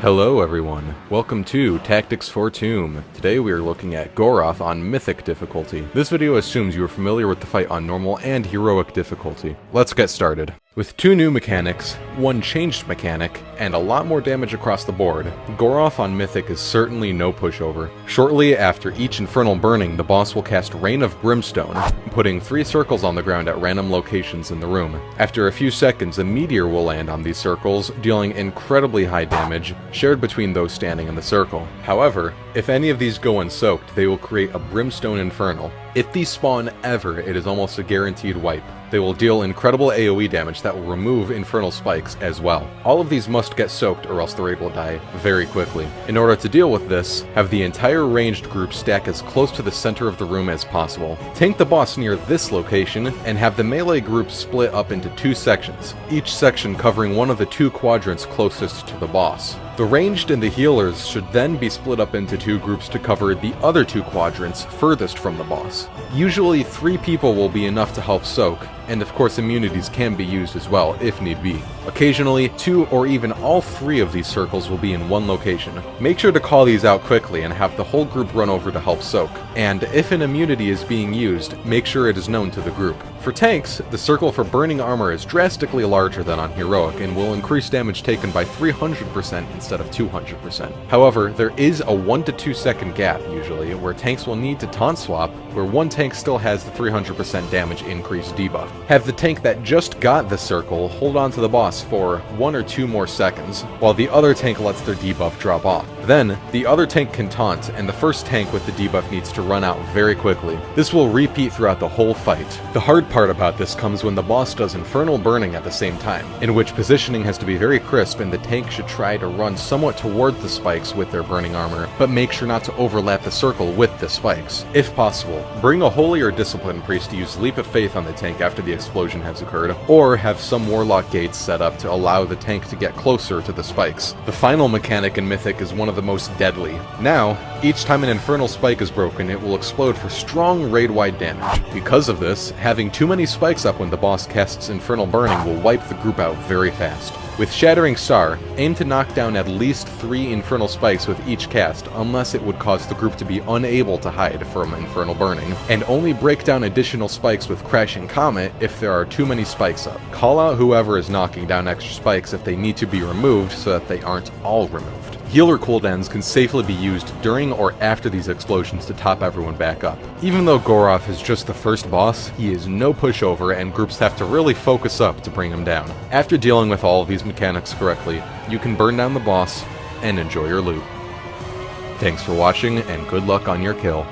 Hello everyone, welcome to Tactics for Tomb. Today we are looking at Goroth on Mythic difficulty. This video assumes you are familiar with the fight on normal and heroic difficulty. Let's get started. With two new mechanics, one changed mechanic, and a lot more damage across the board, Goroth on Mythic is certainly no pushover. Shortly after each infernal burning, the boss will cast Rain of Brimstone, putting 3 circles on the ground at random locations in the room. After a few seconds, a meteor will land on these circles, dealing incredibly high damage, shared between those standing in the circle. However, if any of these go unsoaked, they will create a Brimstone Infernal. If these spawn ever, it is almost a guaranteed wipe. They will deal incredible AoE damage that will remove infernal spikes as well. All of these must get soaked or else the raid will die very quickly. In order to deal with this, have the entire ranged group stack as close to the center of the room as possible. Tank the boss near this location, and have the melee group split up into 2 sections, each section covering one of the 2 quadrants closest to the boss. The ranged and the healers should then be split up into 2 groups to cover the other 2 quadrants furthest from the boss. Usually 3 people will be enough to help soak, and of course immunities can be used as well if need be. Occasionally, 2 or even all 3 of these circles will be in one location. Make sure to call these out quickly and have the whole group run over to help soak. And if an immunity is being used, make sure it is known to the group. For tanks, the circle for burning armor is drastically larger than on heroic and will increase damage taken by 300% instead of 200%. However, there is a 1 to 2 second gap usually where tanks will need to taunt swap, where one tank still has the 300% damage increase debuff. Have the tank that just got the circle hold on to the boss for 1 or 2 more seconds, while the other tank lets their debuff drop off. Then, the other tank can taunt, and the first tank with the debuff needs to run out very quickly. This will repeat throughout the whole fight. The hard part about this comes when the boss does infernal burning at the same time, in which positioning has to be very crisp and the tank should try to run somewhat towards the spikes with their burning armor, but make sure not to overlap the circle with the spikes. If possible, bring a holy or discipline priest to use Leap of Faith on the tank after the explosion has occurred, or have some warlock gates set up to allow the tank to get closer to the spikes. The final mechanic in Mythic is one of the most deadly. Now, each time an infernal spike is broken, it will explode for strong raid-wide damage. Because of this, having too many spikes up when the boss casts infernal burning will wipe the group out very fast. With Shattering Star, aim to knock down at least 3 infernal spikes with each cast, unless it would cause the group to be unable to hide from infernal burning, and only break down additional spikes with Crashing Comet if there are too many spikes up. Call out whoever is knocking down extra spikes if they need to be removed so that they aren't all removed. Healer cooldowns can safely be used during or after these explosions to top everyone back up. Even though Goroth is just the first boss, he is no pushover and groups have to really focus up to bring him down. After dealing with all of these mechanics correctly, you can burn down the boss and enjoy your loot. Thanks for watching and good luck on your kill.